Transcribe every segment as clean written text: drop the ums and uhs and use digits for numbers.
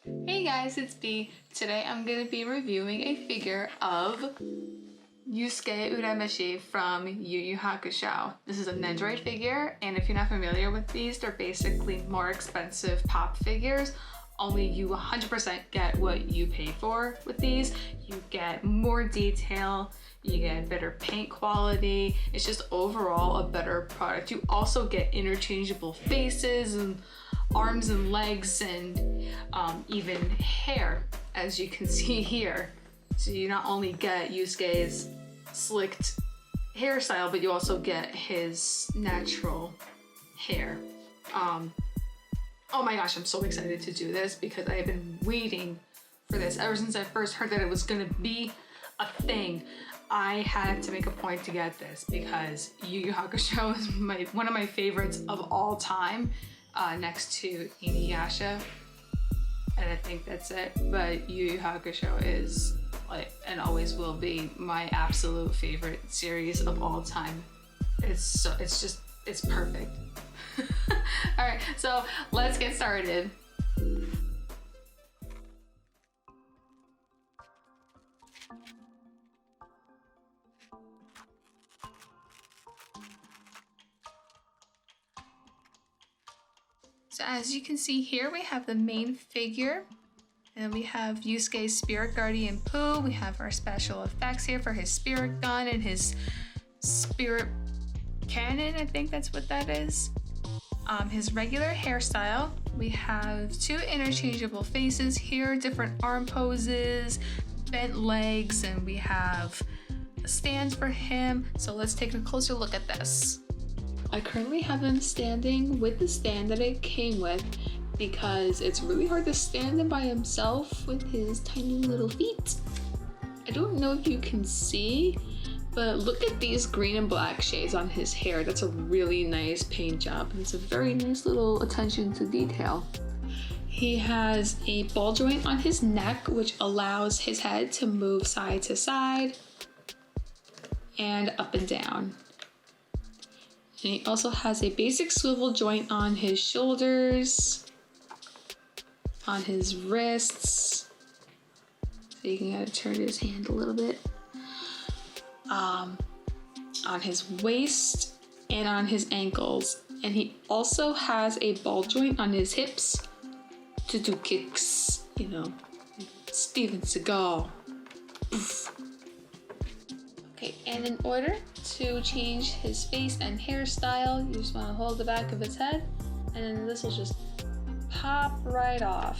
Hey guys, it's B. Today I'm going to be reviewing a figure of Yusuke Urameshi from Yu Yu Hakusho. This is a Nendoroid figure, and if you're not familiar with these, they're basically more expensive pop figures. Only you 100% get what you pay for with these. You get more detail, you get better paint quality. It's just overall a better product. You also get interchangeable faces and arms and legs and even hair, as you can see here. So you not only get Yusuke's slicked hairstyle, but you also get his natural hair. Oh my gosh, I'm so excited to do this because I have been waiting for this ever since I first heard that it was gonna be a thing. I had to make a point to get this because Yu Yu Hakusho is one of my favorites of all time, next to Inuyasha, and I think that's it. But Yu Yu Hakusho is like, and always will be, my absolute favorite series of all time. It's perfect. All right, so let's get started. So as you can see here, we have the main figure, and we have Yusuke's spirit guardian Pooh. We have our special effects here for his spirit gun and his spirit cannon. I think that's what that is. His regular hairstyle. We have two interchangeable faces here, different arm poses, bent legs, and we have a stand for him. So let's take a closer look at this. I currently have him standing with the stand that it came with because it's really hard to stand him by himself with his tiny little feet. I don't know if you can see, but look at these green and black shades on his hair. That's a really nice paint job. It's a very nice little attention to detail. He has a ball joint on his neck, which allows his head to move side to side and up and down. And he also has a basic swivel joint on his shoulders, on his wrists. So you can kind of turn his hand a little bit. On his waist and on his ankles. And he also has a ball joint on his hips to do kicks, you know, Steven Seagal. Poof. Okay, and in order to change his face and hairstyle, you just want to hold the back of his head, and then this will just pop right off.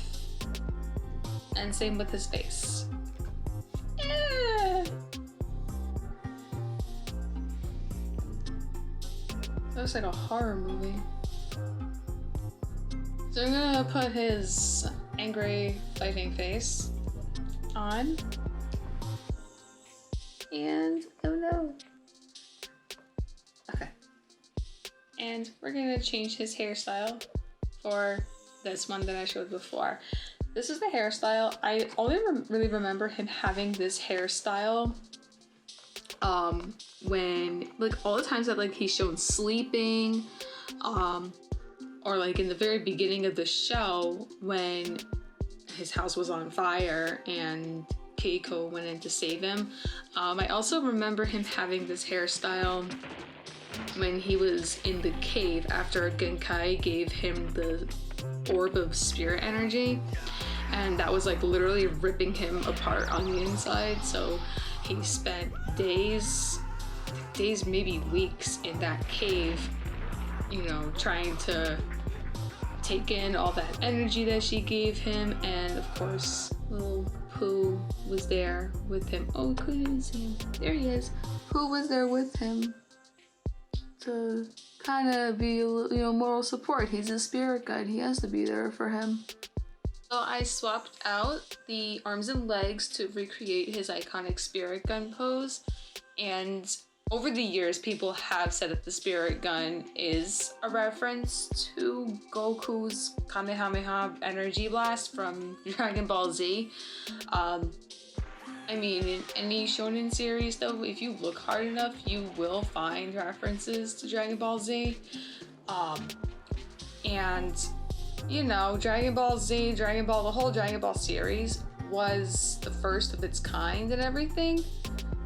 And same with his face. Yeah. Looks like a horror movie. So I'm gonna put his angry fighting face on. And oh no. Okay. And we're gonna change his hairstyle for this one that I showed before. This is the hairstyle. I only really remember him having this hairstyle when, like, all the times that, like, he's shown sleeping, or like in the very beginning of the show when his house was on fire and Keiko went in to save him. I also remember him having this hairstyle when he was in the cave after Genkai gave him the orb of spirit energy, and that was like literally ripping him apart on the inside. So he spent days, maybe weeks in that cave, you know, trying to take in all that energy that she gave him. And of course, little Pooh was there with him. Oh, couldn't even see him. There he is. Pooh was there with him to kind of be, you know, moral support. He's a spirit guide. He has to be there for him. So I swapped out the arms and legs to recreate his iconic spirit gun pose. And over the years, people have said that the spirit gun is a reference to Goku's Kamehameha energy blast from Dragon Ball Z. I mean, in any shonen series though, if you look hard enough, you will find references to Dragon Ball Z. And you know, Dragon Ball Z, Dragon Ball, the whole Dragon Ball series was the first of its kind and everything.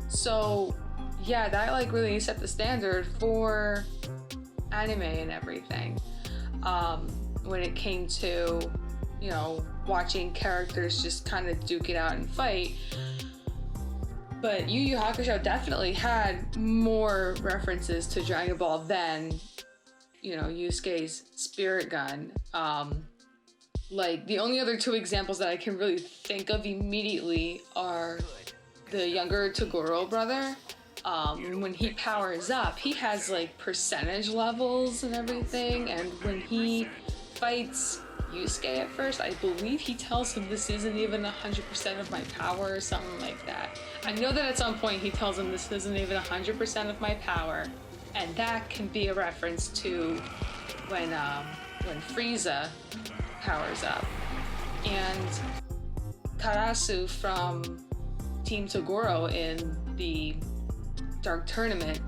So yeah, that like really set the standard for anime and everything. When it came to, you know, watching characters just kind of duke it out and fight. But Yu Yu Hakusho definitely had more references to Dragon Ball than, you know, Yusuke's spirit gun. Like, the only other two examples that I can really think of immediately are the younger Toguro brother. When he powers up, he has like percentage levels and everything, and when he fights Yusuke at first, I believe he tells him this isn't even 100% of my power or something like that. I know that at some point he tells him this isn't even 100% of my power, and that can be a reference to when Frieza powers up. And Karasu from Team Toguro in the Dark Tournament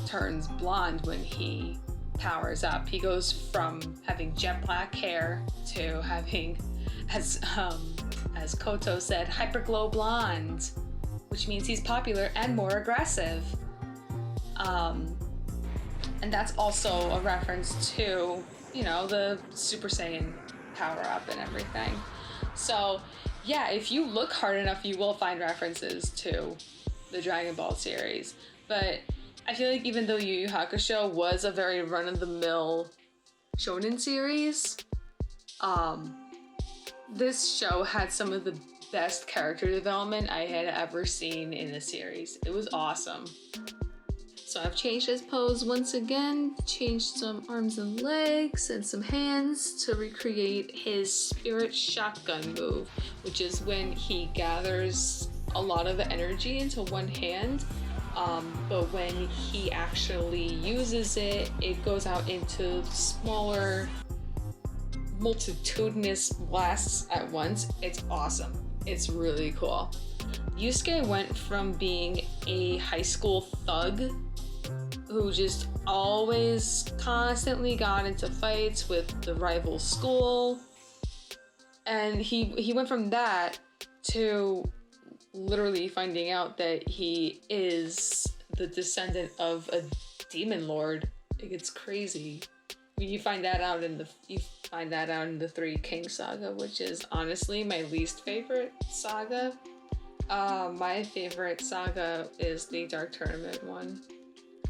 turns blonde when he powers up. He goes from having jet black hair to having, as Koto said, hyperglow blonde, which means he's popular and more aggressive. And that's also a reference to, you know, the Super Saiyan power up and everything. So yeah, if you look hard enough, you will find references to the Dragon Ball series. But I feel like even though Yu Yu Hakusho was a very run-of-the-mill shonen series, this show had some of the best character development I had ever seen in a series. It was awesome. So I've changed his pose once again, changed some arms and legs and some hands to recreate his spirit shotgun move, which is when he gathers a lot of the energy into one hand. But when he actually uses it, it goes out into smaller, multitudinous blasts at once. It's awesome. It's really cool. Yusuke went from being a high school thug who just always constantly got into fights with the rival school, and he went from that to literally finding out that he is the descendant of a demon lord. It's crazy. You find that out in the Three Kings saga, which is honestly my least favorite saga. My favorite saga is the Dark Tournament one,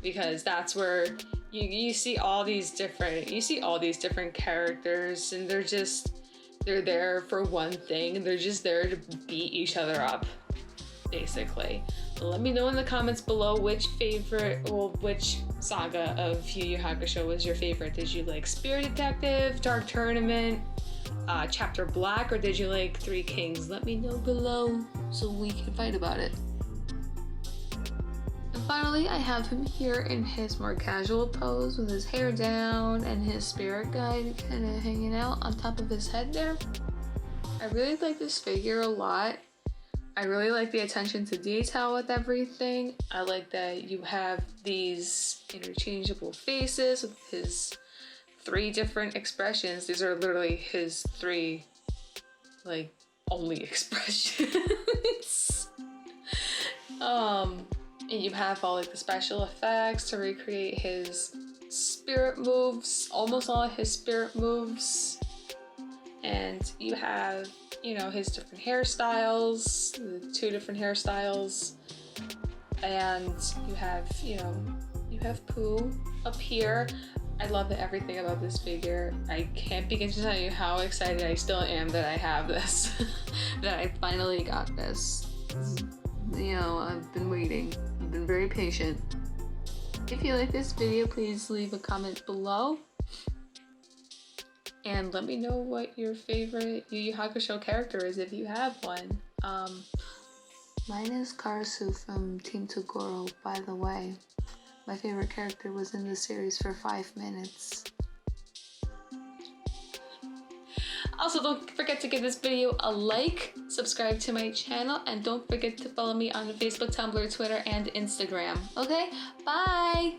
because that's where you see all these different characters, and they're there for one thing. They're just there to beat each other up, basically. Let me know in the comments below which saga of Yu Yu Hakusho was your favorite. Did you like Spirit Detective, Dark Tournament, Chapter Black, or did you like Three Kings? Let me know below so we can fight about it. And finally, I have him here in his more casual pose with his hair down and his spirit guide kind of hanging out on top of his head there. I really like this figure a lot. I really like the attention to detail with everything. I like that you have these interchangeable faces with his 3 different expressions. These are literally his 3, like, only expressions. And you have all like the special effects to recreate his spirit moves, almost all of his spirit moves. And you have, you know, his different hairstyles, the 2 different hairstyles. And you have, you know, you have Pooh up here. I love everything about this figure. I can't begin to tell you how excited I still am that I have this, that I finally got this. You know, I've been waiting. I've been very patient. If you like this video, please leave a comment below. And let me know what your favorite Yu Yu Hakusho character is, if you have one. Mine is Karasu from Team Toguro, by the way. My favorite character was in the series for 5 minutes. Also, don't forget to give this video a like, subscribe to my channel, and don't forget to follow me on Facebook, Tumblr, Twitter, and Instagram. Okay? Bye!